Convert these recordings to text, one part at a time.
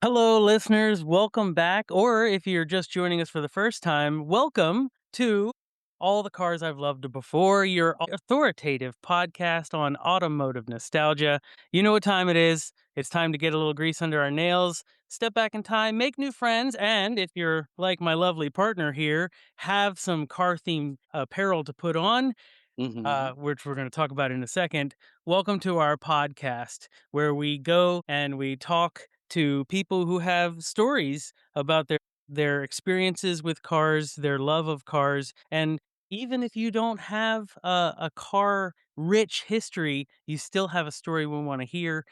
Hello, listeners. Welcome back. Or if you're just joining us for the first time, welcome to All the Cars I've Loved Before, your authoritative podcast on automotive nostalgia. You know what time it is. It's time to get a little grease under our nails, step back in time, make new friends, and if you're like my lovely partner here, have some car themed apparel to put on, Mhm. which we're going to talk about in a second. Welcome to our podcast where we go and we talk to people who have stories about their experiences with cars, their love of cars, and even if you don't have a car rich history, you still have a story we want to hear.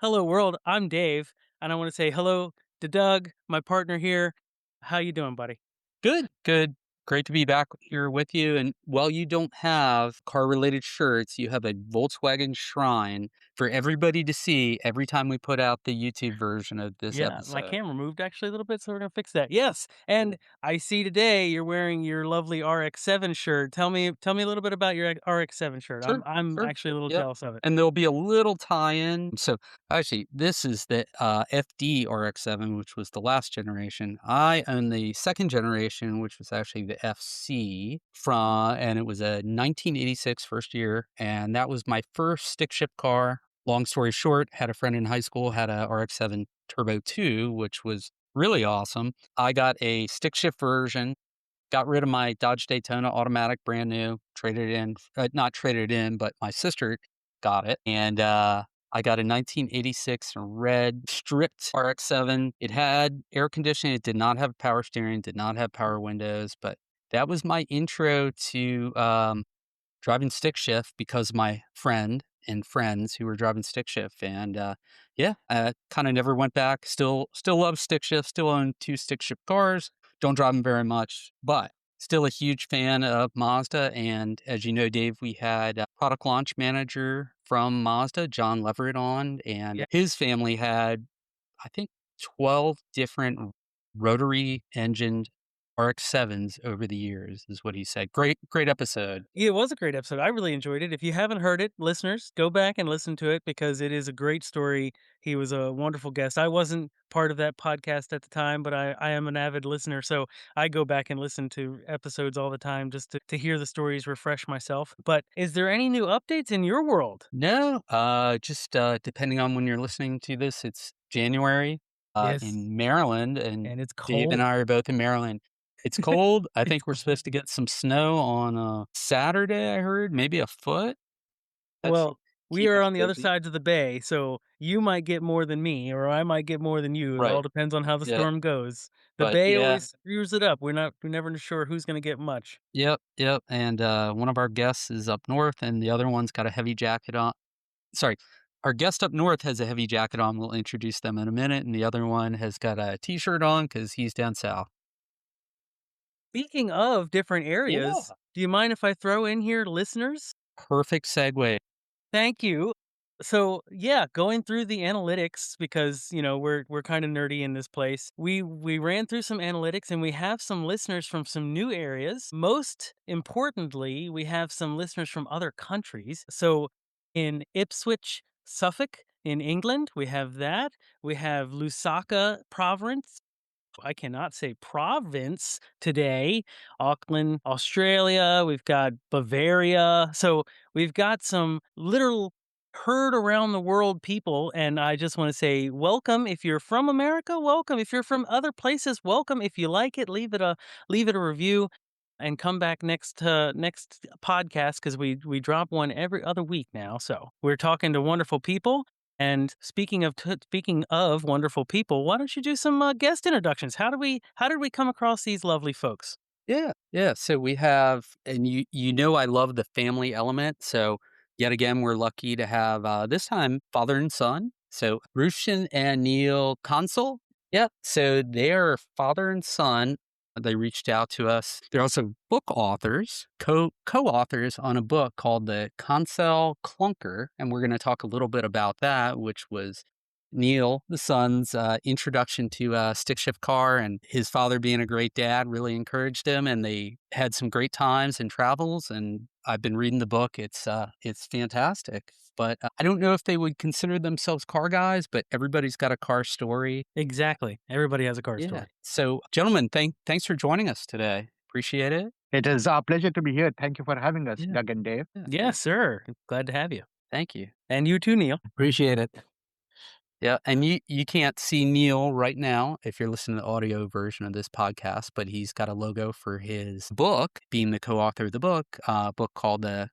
Hello world, I'm Dave, and I want to say hello to Doug, my partner here. How you doing, buddy? Good, good. Great to be back here with you. And while you don't have car-related shirts, you have a Volkswagen Shrine for everybody to see every time we put out the YouTube version of this Yeah, my episode. camera moved actually a little bit, so we're gonna fix that. Yes, and I see today you're wearing your lovely RX-7 shirt. Tell me a little bit about your RX-7 shirt. I'm Sure, I'm sure. actually a little Yep. jealous of it. And there'll be a little tie-in. So actually, this is the FD RX-7, which was the last generation. I own the second generation, which was actually the FC and it was a 1986 first year. And that was my first stick shift car. Long story short, had a friend in high school, had a RX-7 Turbo 2, which was really awesome. I got a stick shift version. Got rid of my Dodge Daytona automatic, brand new, traded it in, not traded it in, but my sister got it. And I got a 1986 red stripped RX-7. It had air conditioning. It did not have power steering, did not have power windows, but that was my intro to driving stick shift because my friend and friends who were driving stick shift. And yeah, I kind of never went back. Still love stick shift. Still own two stick shift cars. Don't drive them very much, but still a huge fan of Mazda. And as you know, Dave, we had a product launch manager from Mazda, John Leverett, on, and Yeah. his family had, I think, 12 different rotary engined RX-7s over the years, is what he said. Great episode. Yeah, it was a great episode. I really enjoyed it. If you haven't heard it, listeners, go back and listen to it because it is a great story. He was a wonderful guest. I wasn't part of that podcast at the time, but I am an avid listener. So I go back and listen to episodes all the time just to hear the stories, refresh myself. But is there any new updates in your world? No, just depending on when you're listening to this, it's January Yes. in Maryland, and And it's Dave and cold. I are both in Maryland. It's cold. I It's think we're supposed to get some snow on Saturday, I heard, maybe a foot. That's Well, we keep are us on the other busy. sides of the bay, so you might get more than me, or I might get more than you. It all Right. depends on how the Yeah. storm goes. The But bay yeah. always screws it up. We're never sure who's gonna get much. Yep. Yep. And one of our guests is up north, and the other one's got a heavy jacket on. Sorry. Our guest up north has a heavy jacket on. We'll introduce them in a minute. And the other one has got a t shirt on because he's down south. Speaking of different areas, Yeah. do you mind if I throw in here listeners? Perfect segue. Thank you. So, yeah, going through the analytics because, we're kind of nerdy in this place. We ran through some analytics and we have some listeners from some new areas. Most importantly, we have some listeners from other countries. So, in Ipswich, Suffolk, in England, we have that. We have Lusaka Province. I cannot say province today. Auckland, Australia. We've got Bavaria. So we've got some literal heard around the world people. And I just want to say welcome. If you're from America, welcome. If you're from other places, welcome. If you like it, leave it a review and come back next podcast because we drop one every other week now. So we're talking to wonderful people. And speaking of wonderful people, why don't you do some guest introductions? How did we come across these lovely folks? Yeah, yeah. So we have, and you know, I love the family element. So yet again, we're lucky to have this time father and son. So Ruchin and Neil Kansal. Yep. So they are father and son. They reached out to us. They're also book authors, co-authors on a book called the Kansal Clunker, and we're going to talk a little bit about that, which was Neil, the son's introduction to a stick shift car, and his father being a great dad really encouraged him, and they had some great times and travels. And I've been reading the book; it's fantastic. But I don't know if they would consider themselves car guys, but everybody's got a car story. Exactly. Everybody has a car Yeah. story. So, gentlemen, thanks for joining us today. Appreciate it. It is our pleasure to be here. Thank you for having us, Yeah. Doug and Dave. Yeah. Yes, sir. Glad to have you. Thank you. And you too, Neil. Appreciate it. Yeah, and you can't see Neil right now if you're listening to the audio version of this podcast, but he's got a logo for his book, being the co-author of the book, book called the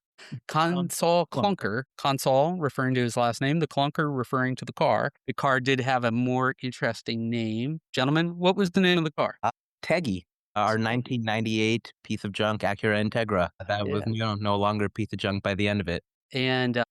Kansal Kansal Clunker. Clunker. Kansal referring to his last name, the Clunker referring to the car. The car did have a more interesting name. Gentlemen, what was the name of the car? Teggy, our 1998 piece of junk Acura Integra. That was, Yeah. no longer a piece of junk by the end of it. And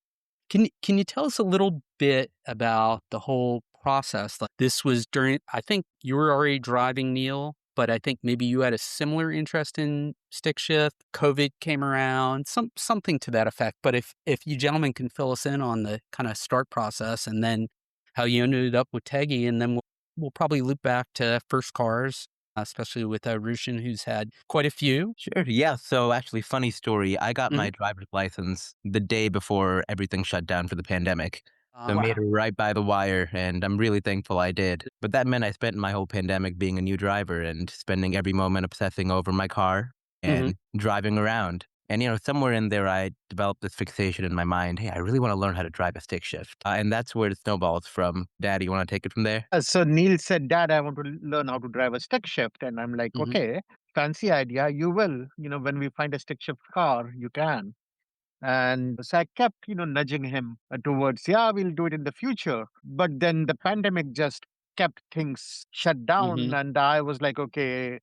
can you tell us a little bit about the whole process? Like this was during, I think you were already driving, Neil, but I think maybe you had a similar interest in stick shift. COVID came around, something to that effect. But if you gentlemen can fill us in on the kind of start process and then how you ended up with Teggy, and then we'll probably loop back to first cars, especially with Ruchin, who's had quite a few. Sure. Yeah. So actually, funny story. I got Mhm. my driver's license the day before everything shut down for the pandemic. So I made Wow. it right by the wire, and I'm really thankful I did. But that meant I spent my whole pandemic being a new driver and spending every moment obsessing over my car Mhm. and driving around. And, somewhere in there, I developed this fixation in my mind. Hey, I really want to learn how to drive a stick shift. And that's where it snowballs from. Daddy, you want to take it from there? So Neil said, Dad, I want to learn how to drive a stick shift. And I'm like, Mhm. okay, fancy idea. You will. When we find a stick shift car, you can. And so I kept, nudging him towards, yeah, we'll do it in the future. But then the pandemic just kept things shut down. Mhm. And I was like, okay,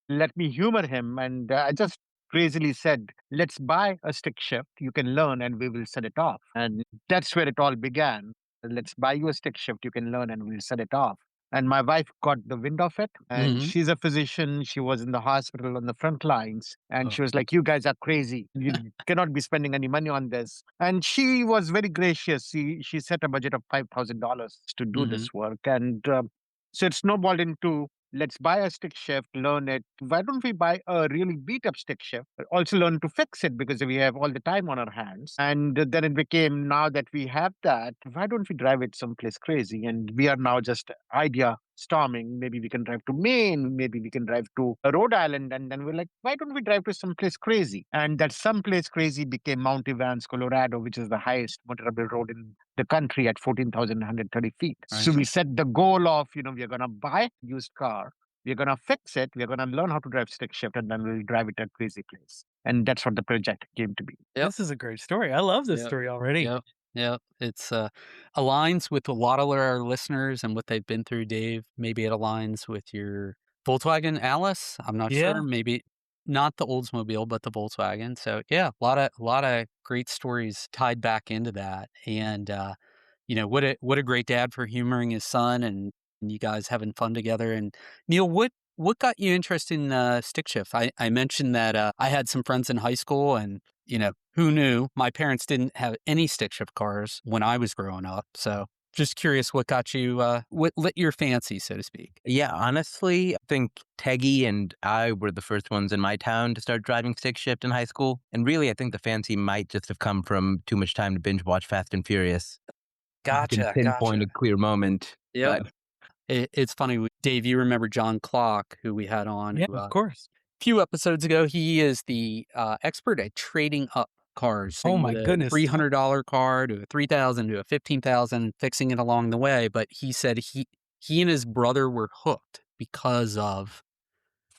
let me humor him. And I just crazily said, let's buy a stick shift. You can learn and we will set it off. And that's where it all began. Let's buy you a stick shift. You can learn and we'll set it off. And my wife got the wind of it. And Mhm. she's a physician. She was in the hospital on the front lines. And Oh. she was like, you guys are crazy. You cannot be spending any money on this. And she was very gracious. She set a budget of $5,000 to do Mhm. this work. And so it snowballed into let's buy a stick shift, learn it. Why don't we buy a really beat up stick shift? Also learn to fix it because we have all the time on our hands. And then it became now that we have that, why don't we drive it someplace crazy? And we are now just idea storming. Maybe we can drive to Maine, maybe we can drive to Rhode Island. And then we're like, why don't we drive to someplace crazy? And that someplace crazy became Mount Evans, Colorado, which is the highest motorable road in the country at 14,130 feet. Right. So we set the goal of, we're going to buy used car, we're going to fix it, we're going to learn how to drive stick shift, and then we'll drive it at crazy place. And that's what the project came to be. Yep. This is a great story. I love this Yep. story already. Yep. Yep. It's aligns with a lot of our listeners and what they've been through, Dave. Maybe it aligns with your Volkswagen Alice. I'm not Yeah. sure. Maybe not the Oldsmobile, but the Volkswagen. So yeah, a lot of great stories tied back into that. And what a great dad for humoring his son and you guys having fun together. And Neil, what got you interested in stick shift? I mentioned that I had some friends in high school, and who knew? My parents didn't have any stick shift cars when I was growing up. So just curious, what got you? What lit your fancy, so to speak? Yeah, honestly, I think Teggy and I were the first ones in my town to start driving stick shift in high school. And really, I think the fancy might just have come from too much time to binge watch Fast and Furious. I can Gotcha, pinpoint gotcha. a clear moment, Yep. but It's funny, Dave. You remember John Clock, who we had on, Yeah, who of course. few episodes ago. He is the expert at trading up cars, Oh saying with my a goodness. $300 car to a 3,000 to a 15,000, fixing it along the way. But he said he and his brother were hooked because of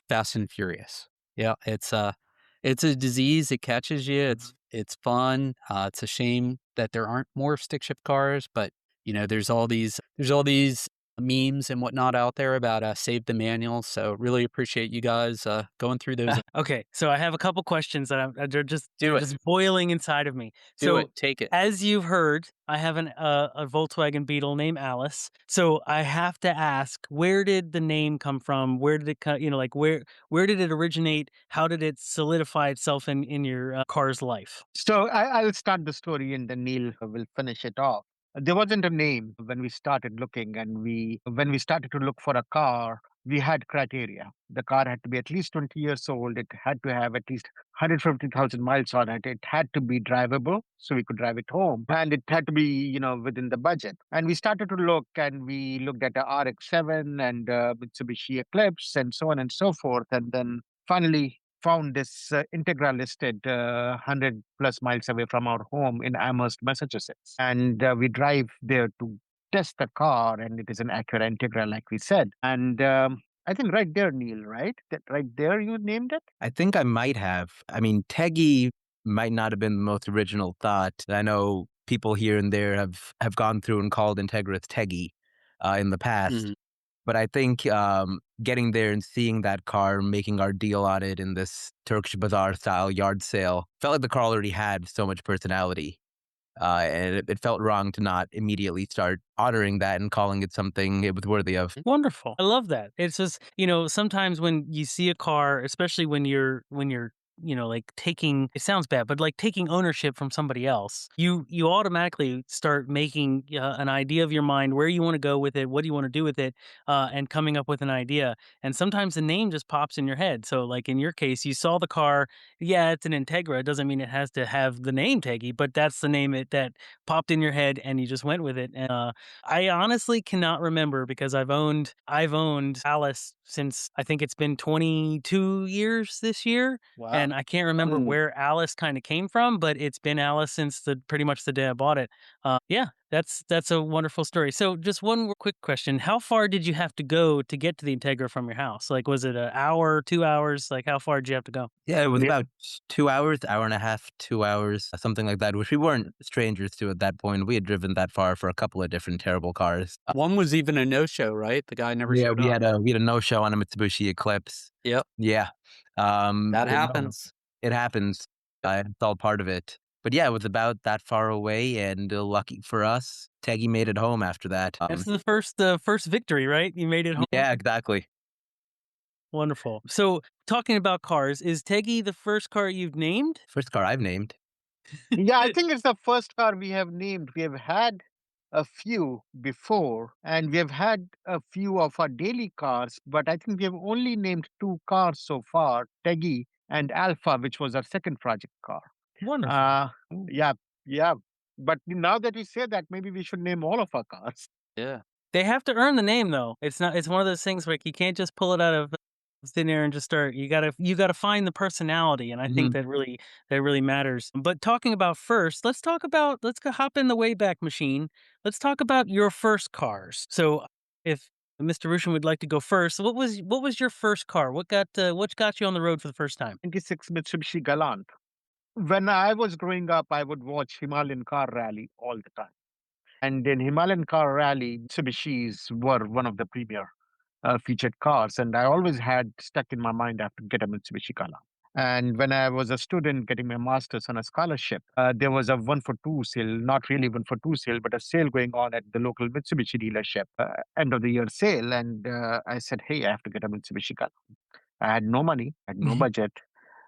Fast and Furious. Yeah, it's a disease. It catches you. It's fun. It's a shame that there aren't more stick shift cars, but there's all these memes and whatnot out there about save the manuals. So really appreciate you guys going through those. Okay, so I have a couple questions that they're just Do it. boiling inside of me. Do it. So, Take it. as you've heard, I have a Volkswagen Beetle named Alice. So I have to ask, where did the name come from? Where did it come? Like where did it originate? How did it solidify itself in your car's life? So I'll start the story and then Neil will finish it off. There wasn't a name when we started looking, and when we started to look for a car, we had criteria. The car had to be at least 20 years old. It had to have at least 150,000 miles on it. It had to be drivable so we could drive it home. And it had to be, within the budget. And we started to look, and we looked at a RX-7 and Mitsubishi Eclipse and so on and so forth. And then finally found this Integra listed 100 plus miles away from our home in Amherst, Massachusetts. And we drive there to test the car, and it is an Acura Integra, like we said. And I think right there, Neil, right? That right there, you named it? I think I might have. I mean, Teggy might not have been the most original thought. I know people here and there have gone through and called Integris Teggy in the past. Mhm. But I think getting there and seeing that car, making our deal on it in this Turkish bazaar style yard sale, felt like the car already had so much personality. And it felt wrong to not immediately start honoring that and calling it something it was worthy of. Wonderful. I love that. It's just, sometimes when you see a car, especially when you're like taking it sounds bad, but like taking ownership from somebody else, you automatically start making an idea of your mind where you want to go with it, what do you want to do with it, and coming up with an idea. And sometimes the name just pops in your head. So, like in your case, you saw the car. Yeah, it's an Integra. It doesn't mean it has to have the name Teggy, but that's the name that popped in your head, and you just went with it. And I honestly cannot remember because I've owned Alice since I think it's been 22 years this year. Wow. And I can't remember where Alice kind of came from, but it's been Alice since the pretty much the day I bought it. Yeah, that's a wonderful story. So, just one more quick question: how far did you have to go to get to the Integra from your house? Like, was it an hour, 2 hours? Like, how far did you have to go? Yeah, it was Yeah. about 2 hours, hour and a half, 2 hours, something like that, which we weren't strangers to at that point. We had driven that far for a couple of different terrible cars. One was even a no-show, right? The guy never Yeah, showed up. we had a no show on a Mitsubishi Eclipse. Yep, Yeah, that no, happens. it happens. It's all part of it. But yeah, it was about that far away, and lucky for us, Teggy made it home after that. That's the first victory, right? You made it home. Yeah, exactly. Wonderful. So, talking about cars, is Teggy the first car you've named? First car I've named. Yeah, I think it's the first car we have named. We have had a few before, and we have had a few of our daily cars, but I think we have only named two cars so far, Teggy and Alpha, which was our second project car. Wonderful. Uh, yeah, yeah. But now that we say that, maybe we should name all of our cars. Yeah. They have to earn the name though. It's one of those things where you can't just pull it out of thin air and just start. You gotta find the personality, and I think Mhm. that really matters. But talking about first, let's go hop in the Wayback Machine. Let's talk about your first cars. So if Mr. Ruchin would like to go first, what was your first car? What got you on the road for the first time? 26 Mitsubishi Galant. When I was growing up, I would watch Himalayan Car Rally all the time. And in Himalayan Car Rally, Mitsubishis were one of the premier featured cars. And I always had stuck in my mind I have to get a Mitsubishi Galant. And when I was a student getting my master's on a scholarship, there was a one for two sale, not really one for two sale, but a sale going on at the local Mitsubishi dealership, end of the year sale. And I said, hey, I have to get a Mitsubishi Galant. I had no money, I had no budget,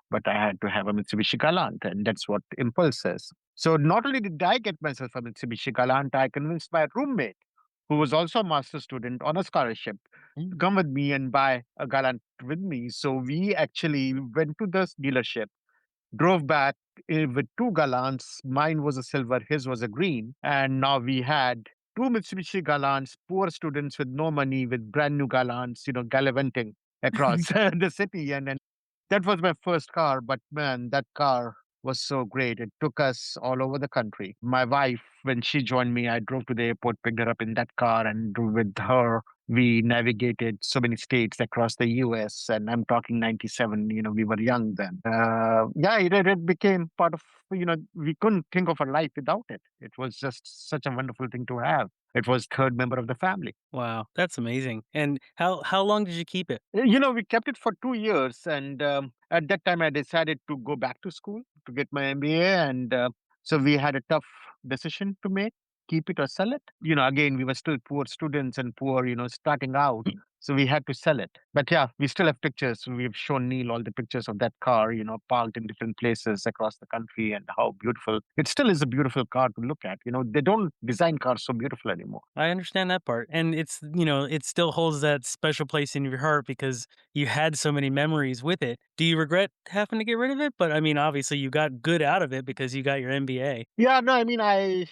but I had to have a Mitsubishi Galant, and that's what Impulse is. So not only did I get myself a Mitsubishi Galant, I convinced my roommate, who was also a master student on a scholarship, to come with me and buy a Galant with me. So we actually went to this dealership, drove back with two Galants. Mine was a silver, his was a green. And now we had two Mitsubishi Galants, poor students with no money, with brand new Galants, gallivanting across the city. And that was my first car, but man, that car was so great. It took us all over the country. My wife, when she joined me, I drove to the airport, picked her up in that car, and with her, we navigated so many states across the US. And I'm talking 97, we were young then. Yeah, it became part of, we couldn't think of a life without it. It was just such a wonderful thing to have. It was third member of the family. Wow, that's amazing. And how long did you keep it? We kept it for 2 years. And at that time, I decided to go back to school to get my MBA. And so we had a tough decision to make, keep it or sell it. Again, we were still poor students and poor, starting out. So we had to sell it. But yeah, we still have pictures. We've shown Neil all the pictures of that car, parked in different places across the country and how beautiful. It still is a beautiful car to look at. They don't design cars so beautiful anymore. I understand that part. And it still holds that special place in your heart because you had so many memories with it. Do you regret having to get rid of it? But I mean, obviously you got good out of it because you got your MBA. Yeah, no, I mean, I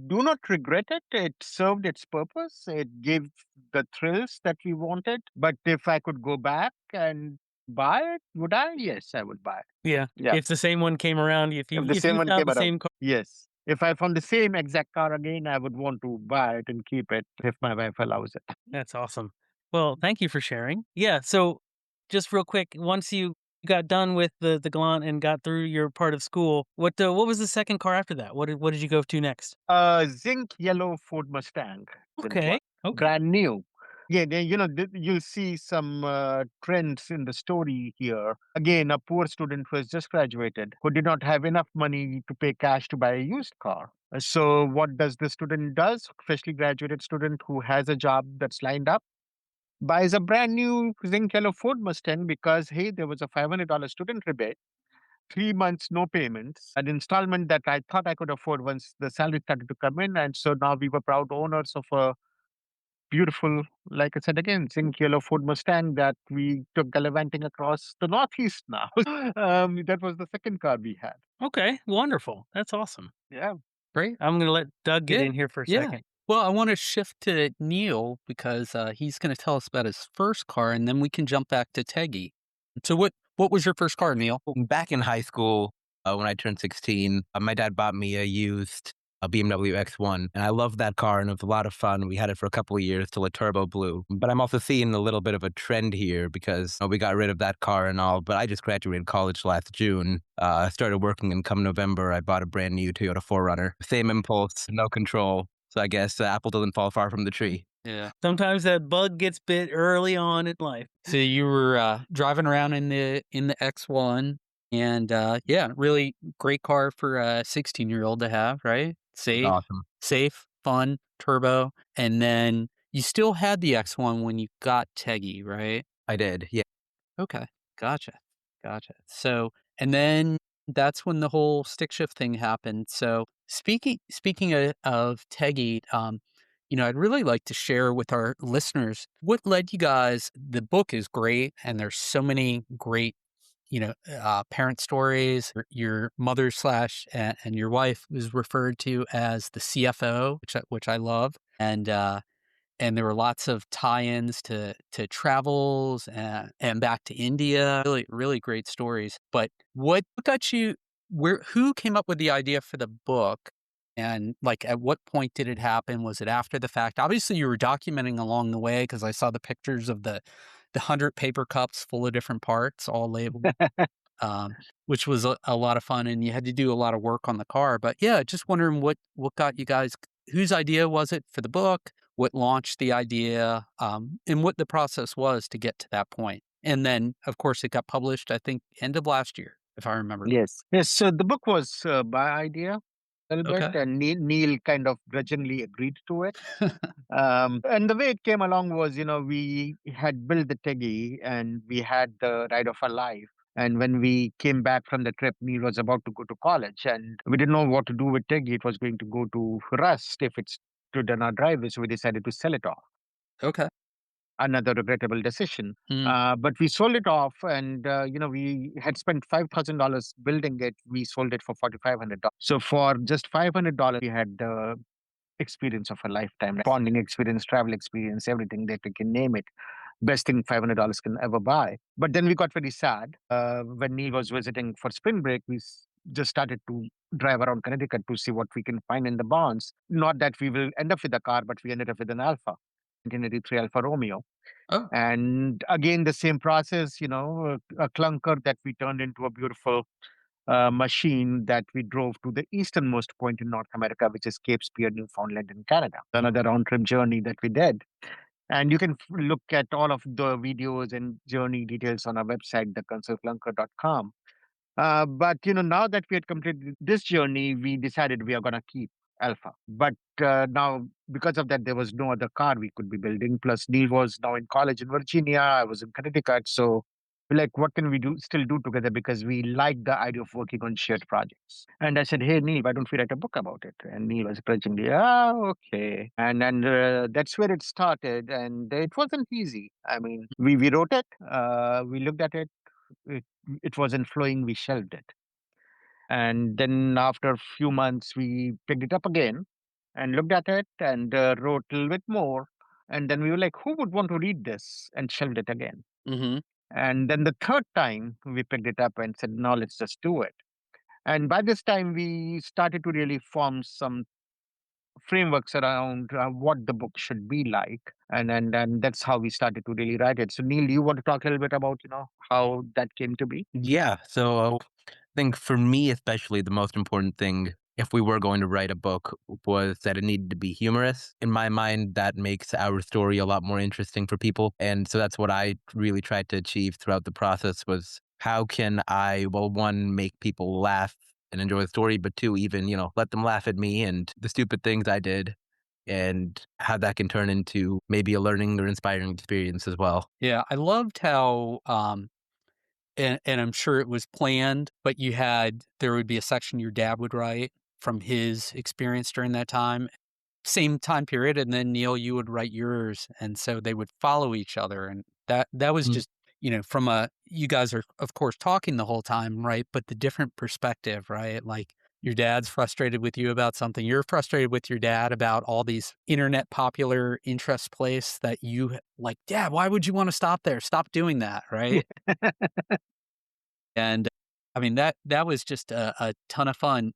do not regret it. It served its purpose. It gave the thrills that we wanted. But if I could go back and buy it, would I? Yes, I would buy it. Yeah. Yeah. If the same one came around, If the if same you one found came the around. same car. Yes. If I found the same exact car again, I would want to buy it and keep it if my wife allows it. That's awesome. Well, thank you for sharing. Yeah, so just real quick, once you got done with the Galant and got through your part of school, what was the second car after that? What did you go to next? Zinc yellow Ford Mustang. Zinc Okay. one. Okay. Brand new. Yeah, you'll see some trends in the story here. Again, a poor student who has just graduated, who did not have enough money to pay cash to buy a used car. So what does the student does? Freshly graduated student who has a job that's lined up buys a brand new zinc yellow Ford Mustang because hey, there was a $500 student rebate, 3 months no payments, an installment that I thought I could afford once the salary started to come in, and so now we were proud owners of a beautiful, like I said again, zinc yellow Ford Mustang that we took gallivanting across the Northeast now. That was the second car we had. Okay. Wonderful. That's awesome. Yeah. Great. I'm gonna let Doug get Yeah. in here for a Yeah. second. Well, I want to shift to Neil because he's going to tell us about his first car, and then we can jump back to Teggy. So, what was your first car, Neil? Back in high school, when I turned 16, my dad bought me a used BMW X1, and I loved that car, and it was a lot of fun. We had it for a couple of years till it turbo blew. But I'm also seeing a little bit of a trend here because we got rid of that car and all. But I just graduated college last June. I started working, and come November, I bought a brand new Toyota 4Runner. Same impulse, no control. So I guess the apple doesn't fall far from the tree. Yeah. Sometimes that bug gets bit early on in life. So you were driving around in the X1, and yeah, really great car for a 16-year-old to have, right? It was awesome. Safe, fun, turbo, and then you still had the X1 when you got Teggy, right? I did, yeah. Okay, gotcha. So, and then that's when the whole stick shift thing happened. So, speaking of Teggy, I'd really like to share with our listeners what led you guys. The book is great, and there's so many great, parent stories. Your mother slash and your wife was referred to as the CFO, which I love, and there were lots of tie-ins to travels and back to India. Really, really great stories. But what got you? Who came up with the idea for the book? And like, at what point did it happen? Was it after the fact? Obviously, you were documenting along the way because I saw the pictures of the 100 paper cups full of different parts, all labeled. Which was a lot of fun, and you had to do a lot of work on the car. But yeah, just wondering what got you guys. Whose idea was it for the book? What launched the idea, and what the process was to get to that point. And then, of course, it got published, I think, end of last year, if I remember. Yes. Yes. So the book was my idea a little bit, Okay. and Neil kind of grudgingly agreed to it. And the way it came along was, we had built the Teggy and we had the ride of our life. And when we came back from the trip, Neil was about to go to college and we didn't know what to do with Teggy. It was going to go to rust if it stood in our driveway. So we decided to sell it off. Okay. Another regrettable decision. Mm. But we sold it off and, we had spent $5,000 building it. We sold it for $4,500. So for just $500, we had the experience of a lifetime, bonding experience, travel experience, everything that we can name it. Best thing $500 can ever buy. But then we got very sad when Neil was visiting for spring break. Just started to drive around Connecticut to see what we can find in the bonds. Not that we will end up with a car, but we ended up with an Alpha, 1983 Alfa Romeo. Oh. And again, the same process, a clunker that we turned into a beautiful machine that we drove to the easternmost point in North America, which is Cape Spear, Newfoundland, in Canada. Another round trip journey that we did. And you can look at all of the videos and journey details on our website, thekansalclunker.com. But now that we had completed this journey, we decided we are going to keep Alpha. But now, because of that, there was no other car we could be building. Plus, Neil was now in college in Virginia. I was in Connecticut. So we're like, what can we still do together? Because we like the idea of working on shared projects. And I said, hey, Neil, why don't we write a book about it? And Neil was grudgingly, okay. And that's where it started. And it wasn't easy. I mean, we wrote it, we looked at it, it, it wasn't flowing, we shelved it. And then after a few months, we picked it up again and looked at it and wrote a little bit more. And then we were like, who would want to read this? And shelved it again. Hmm. And then the third time, we picked it up and said, no, let's just do it. And by this time, we started to really form some frameworks around what the book should be like. And that's how we started to really write it. So, Neil, do you want to talk a little bit about, how that came to be? Yeah. So I think for me, especially, the most important thing, if we were going to write a book, was that it needed to be humorous. In my mind, that makes our story a lot more interesting for people. And so that's what I really tried to achieve throughout the process was how can I, well, one, make people laugh and enjoy the story, but two, even, let them laugh at me and the stupid things I did and how that can turn into maybe a learning or inspiring experience as well. Yeah, I loved how, and I'm sure it was planned, but there would be a section your dad would write from his experience during that time, same time period, and then Neil, you would write yours, and so they would follow each other, and that was just, from you guys are of course talking the whole time, right? But the different perspective, right? Like your dad's frustrated with you about something, you're frustrated with your dad about all these internet popular interest place that you like, Dad, why would you want to stop there? Stop doing that, right? And I mean, that was just a ton of fun.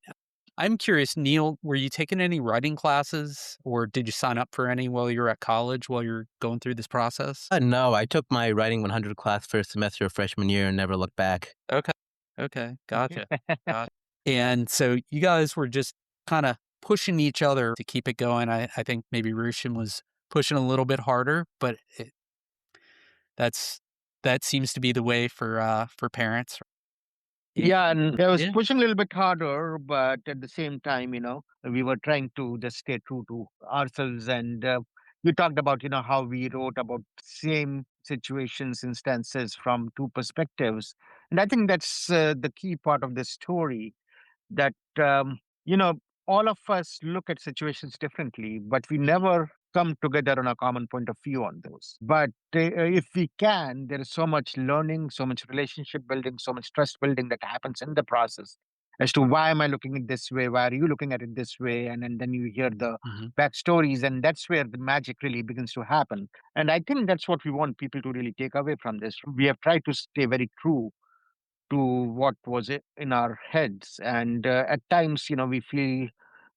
I'm curious, Neil, were you taking any writing classes or did you sign up for any while you were at college while you're going through this process? No, I took my Writing 100 class first semester of freshman year and never looked back. Okay. Okay. Gotcha. Gotcha. And so you guys were just kind of pushing each other to keep it going. I think maybe Ruchin was pushing a little bit harder, but that's that seems to be the way for parents. Yeah. Yeah, and I was Yeah. pushing a little bit harder, but at the same time, we were trying to just stay true to ourselves. And you talked about, how we wrote about same situations, instances from two perspectives. And I think that's the key part of this story that you know all of us look at situations differently, but we never come together on a common point of view on those. But if we can, there is so much learning, so much relationship building, so much trust building that happens in the process as to why am I looking at this way, why are you looking at it this way, and then you hear the Mhm. backstories, and that's where the magic really begins to happen. And I think that's what we want people to really take away from this. We have tried to stay very true to what was it in our heads. And at times, we feel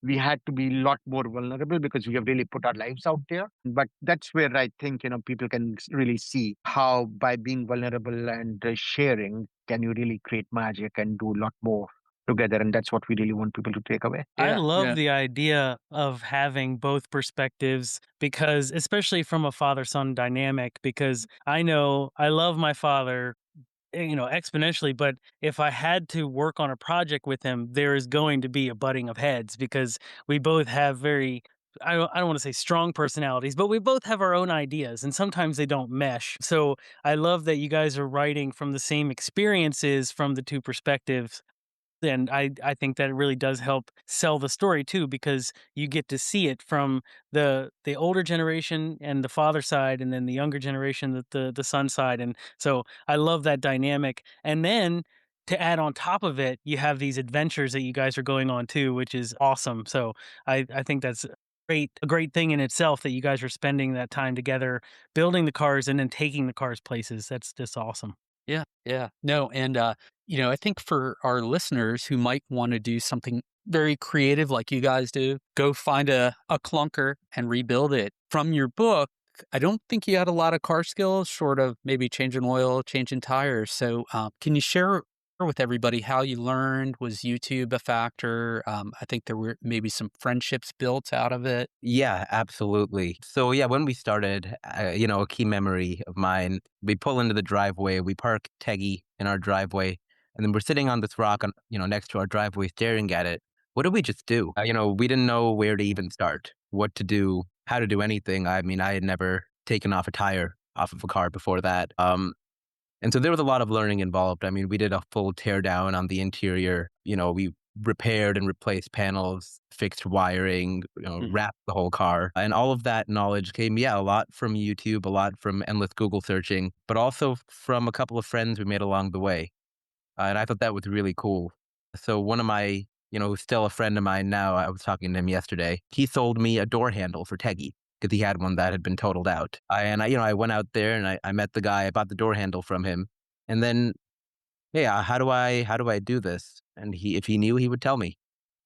we had to be a lot more vulnerable because we have really put our lives out there. But that's where I think, people can really see how by being vulnerable and sharing, can you really create magic and do a lot more together. And that's what we really want people to take away. I Yeah. love Yeah. the idea of having both perspectives because, especially from a father son dynamic, because I know I love my father, exponentially, but if I had to work on a project with him, there is going to be a butting of heads because we both have very, I don't want to say strong personalities, but we both have our own ideas and sometimes they don't mesh. So I love that you guys are writing from the same experiences from the two perspectives, and I think that it really does help sell the story too, because you get to see it from the older generation and the father side, and then the younger generation, the son side, and so I love that dynamic. And then to add on top of it, you have these adventures that you guys are going on too, which is awesome. So I think that's a great thing in itself that you guys are spending that time together, building the cars and then taking the cars places. That's just awesome. Yeah, yeah. No, and I think for our listeners who might want to do something very creative like you guys do, go find a clunker and rebuild it. From your book, I don't think you had a lot of car skills, short of maybe changing oil, changing tires. So, can you share with everybody how you learned? Was YouTube a factor? I think there were maybe some friendships built out of it. Yeah, absolutely. So yeah, when we started, a key memory of mine, we pull into the driveway, we park Teggy in our driveway, and then we're sitting on this rock, next to our driveway, staring at it. what did we just do? We didn't know where to even start, what to do, how to do anything. I mean, I had never taken off a tire off of a car before that. And so there was a lot of learning involved. I mean, we did a full tear down on the interior. We repaired and replaced panels, fixed wiring, Mhm. wrapped the whole car. And all of that knowledge came, yeah, a lot from YouTube, a lot from endless Google searching, but also from a couple of friends we made along the way. And I thought that was really cool. So one of my, who's still a friend of mine now, I was talking to him yesterday. He sold me a door handle for Teggy because he had one that had been totaled out. I went out there and I met the guy. I bought the door handle from him, and then, hey, how do I do this? And if he knew, he would tell me.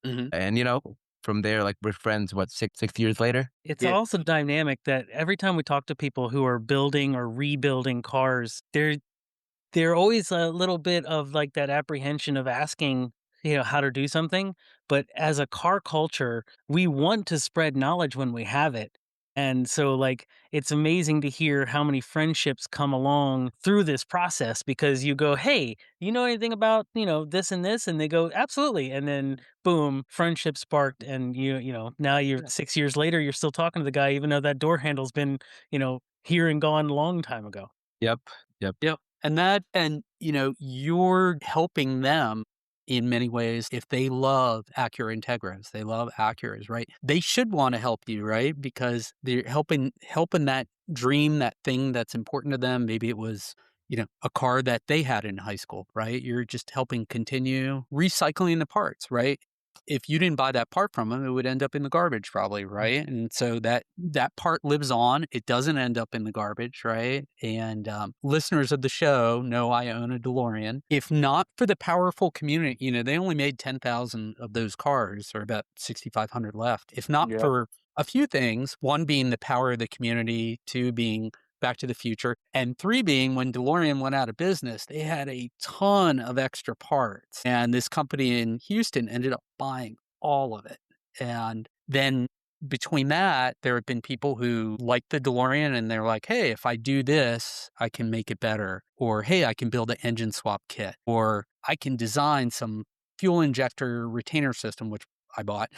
Mhm. And from there, like we're friends. What, six years later? It's Yeah. also dynamic that every time we talk to people who are building or rebuilding cars, they're always a little bit of like that apprehension of asking, how to do something. But as a car culture, we want to spread knowledge when we have it. And so, like, it's amazing to hear how many friendships come along through this process because you go, hey, you know anything about, this and this? And they go, absolutely. And then, boom, friendship sparked. And now you're Yeah. 6 years later, you're still talking to the guy, even though that door handle's been, here and gone a long time ago. Yep. Yep. Yep. You're helping them in many ways. If they love Acura Integras, they love Acuras, right? They should want to help you, right? Because they're helping that dream, that thing that's important to them. Maybe it was, a car that they had in high school, right? You're just helping continue recycling the parts, right? If you didn't buy that part from them, it would end up in the garbage probably, right? And so that part lives on. It doesn't end up in the garbage, right? And listeners of the show know I own a DeLorean. If not for the powerful community, they only made 10,000 of those cars, or about 6,500 left. If not Yeah. for a few things, one being the power of the community, two being Back to the Future, and three being when DeLorean went out of business, they had a ton of extra parts. And this company in Houston ended up buying all of it. And then between that, there have been people who like the DeLorean and they're like, hey, if I do this, I can make it better. Or, hey, I can build an engine swap kit. Or I can design some fuel injector retainer system, which I bought,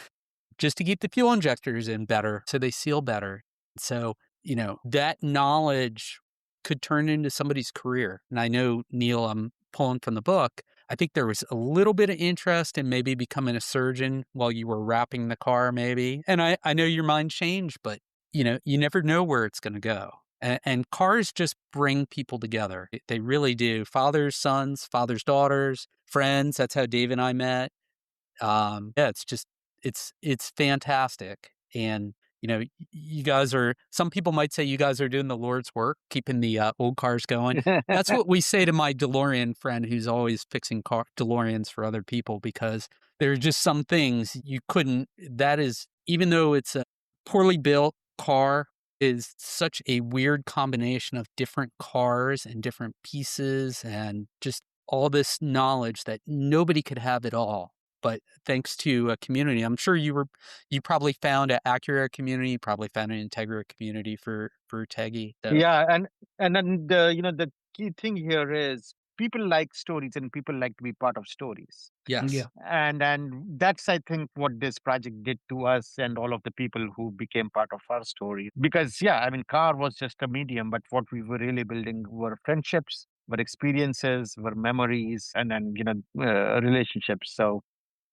just to keep the fuel injectors in better so they seal better. So, that knowledge could turn into somebody's career. And I know, Neil, I'm pulling from the book. I think there was a little bit of interest in maybe becoming a surgeon while you were wrapping the car, maybe. And I know your mind changed, but, you never know where it's going to go. And cars just bring people together. They really do. Fathers, sons, fathers, daughters, friends. That's how Dave and I met. Yeah, it's fantastic. And, you guys are, some people might say you guys are doing the Lord's work, keeping the old cars going. That's what we say to my DeLorean friend who's always fixing DeLoreans for other people, because there are just some things you couldn't, that is, even though it's a poorly built car, is such a weird combination of different cars and different pieces and just all this knowledge that nobody could have it all. But thanks to a community, I'm sure you probably found an Acura community, you probably found an Integra community for Teggy. So Yeah, and then the key thing here is people like stories and people like to be part of stories. yes, Yeah. And that's, I think, what this project did to us and all of the people who became part of our story. Because yeah, I mean, car was just a medium, but what we were really building were friendships, were experiences, were memories, and then relationships. So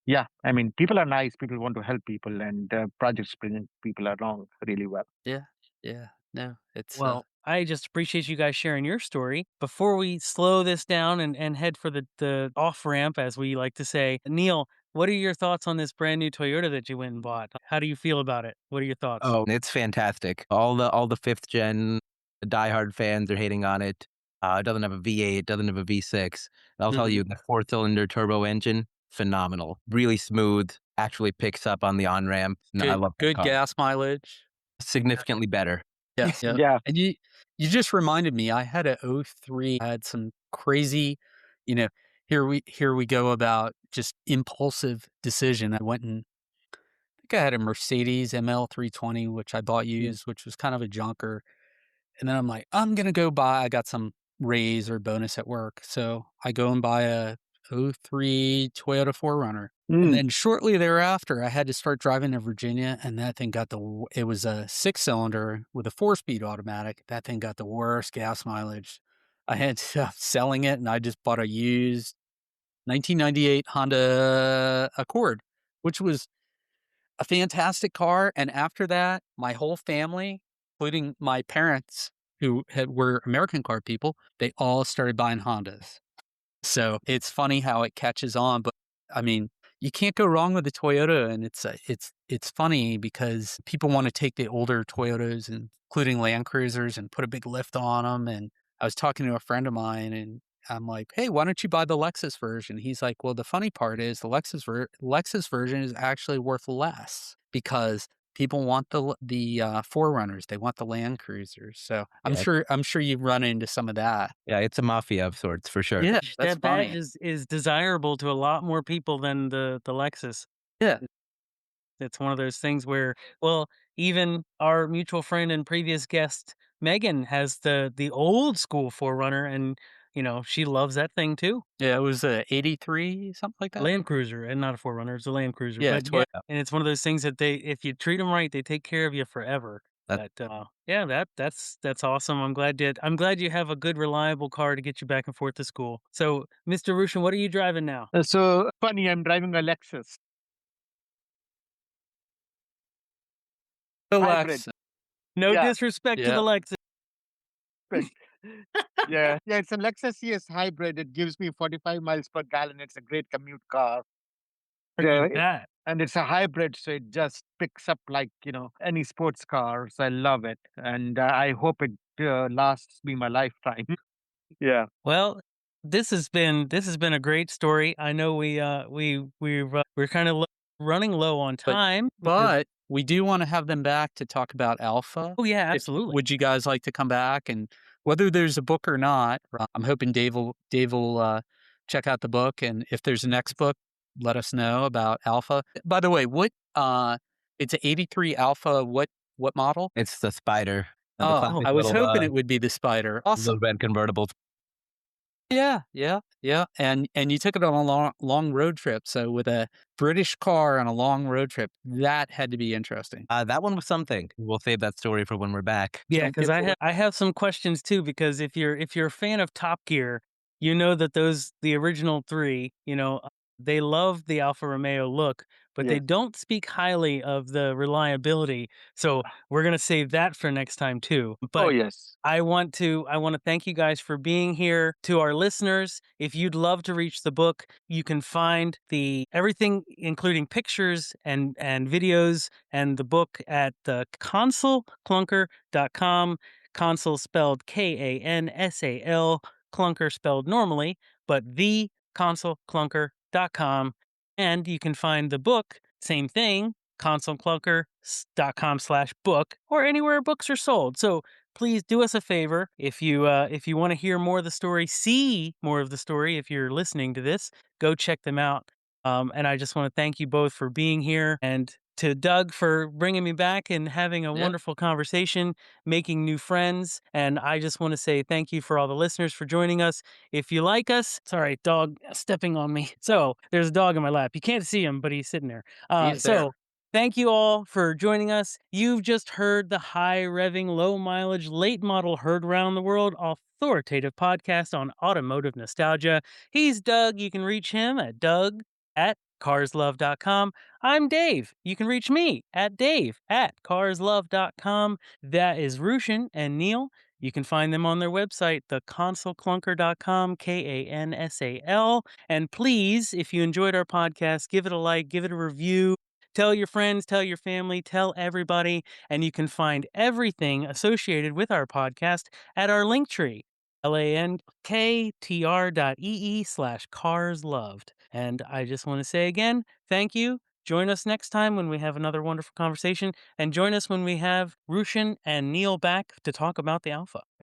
yeah, I mean, people are nice. People want to help people, and projects bring people along really well. yeah, yeah. No, it's Well, I just appreciate you guys sharing your story. Before we slow this down and head for the off ramp, as we like to say, Neil, what are your thoughts on this brand new Toyota that you went and bought? How do you feel about it? What are your thoughts? Oh, it's fantastic. All the fifth gen diehard fans are hating on it. It doesn't have a V8, doesn't have a V6. I'll tell mhm. you, the four-cylinder turbo engine, phenomenal. Really smooth. Actually picks up on the on ramp. No, I love that Good car. gas mileage. Significantly better. Yeah, yeah. Yeah. And you just reminded me, I had a '03. I had some crazy, you know, here we go about just impulsive decision. I went and I think I had a Mercedes ML 320, which I bought Yeah. used, which was kind of a junker. And then I'm like, I'm gonna go buy. I got some raise or bonus at work, so I go and buy '03 Toyota 4Runner. And Mm. then shortly thereafter, I had to start driving to Virginia, and that thing got it was a 6-cylinder with a 4-speed automatic. That thing got the worst gas mileage. I ended up selling it, and I just bought a used 1998 Honda Accord, which was a fantastic car. And after that, my whole family, including my parents, who were American car people, they all started buying Hondas. So it's funny how it catches on, but I mean, you can't go wrong with the Toyota, and it's funny because people want to take the older Toyotas, including Land Cruisers, and put a big lift on them. And I was talking to a friend of mine, and I'm like, "Hey, why don't you buy the Lexus version?" He's like, "Well, the funny part is the Lexus version is actually worth less because people want the 4Runners, they want the Land Cruisers." So Yeah, I'm sure you run into some of that. yeah, it's a mafia of sorts for sure. Yeah, that's That badge funny. is desirable to a lot more people than the Lexus. Yeah. It's one of those things where, well, even our mutual friend and previous guest, Megan, has the old school 4Runner, and, she loves that thing too. Yeah, it was a '83, something like that? Land Cruiser, and not a 4Runner, it's a Land Cruiser, Yeah, but yeah, Toyota. and it's one of those things that if you treat them right, they take care of you forever. That But, yeah, that's awesome. I'm glad you have a good, reliable car to get you back and forth to school. So, Mr. Rushin, what are you driving now? So funny, I'm driving a Lexus hybrid. Alexa. No Yeah, disrespect to Yeah. the Lexus. hybrid. Yeah, yeah. It's a Lexus ES hybrid. It gives me 45 miles per gallon. It's a great commute car. Heard that. And it's a hybrid, so it just picks up like any sports car. So I love it, and I hope it lasts me my lifetime. Yeah. Well, this has been a great story. I know we're kind of running low on But time because. but we do wanna have them back to talk about Alpha. Oh yeah, If absolutely. would you guys like to come back? And whether there's a book or not, I'm hoping Dave will check out the book, and if there's a next book, let us know about Alpha. By the way, it's a '83 Alpha, what model? it's the Spider, the Oh, Oh, classic I was little, hoping it would be the Spider. little Awesome. red convertible. Yeah, yeah, yeah, and you took it on a long road trip, so with a British car on a long road trip, that had to be interesting. That one was something. We'll save that story for when we're back. yeah, Don't because give it I away. have some questions too. Because if you're a fan of Top Gear, you know that the original three, they love the Alfa Romeo look, but they Yes. don't speak highly of the reliability. So we're gonna save that for next time too. Oh But yes. I want to thank you guys for being here. To our listeners, if you'd love to reach the book, you can find the everything, including pictures and videos and the book at the consulclunker.com. Console spelled Kansal, clunker spelled normally, but the consulclunker.com. And you can find the book, same thing, consulclunker.com/book, or anywhere books are sold. So please do us a favor. If you want to hear more of the story, see more of the story, if you're listening to this, go check them out. And I just want to thank you both for being here, and to Doug for bringing me back and having a Yeah. wonderful conversation, making new friends. And I just want to say thank you for all the listeners for joining us. If you like us, sorry, dog stepping on me. So there's a dog in my lap. You can't see him, but he's sitting there. He's there. So thank you all for joining us. You've just heard the high revving, low mileage, late model heard around the world authoritative podcast on automotive nostalgia. He's Doug. You can reach him at Doug@carslove.com. I'm Dave. You can reach me at Dave@carslove.com. That is Ruchin and Neil. You can find them on their website, theconsulclunker.com, Kansal. And please, if you enjoyed our podcast, give it a like, give it a review. Tell your friends, tell your family, tell everybody, and you can find everything associated with our podcast at our link tree, lanktr.ee/carsloved. And I just want to say again, thank you. Join us next time when we have another wonderful conversation, and join us when we have Rushin and Neil back to talk about the Alpha.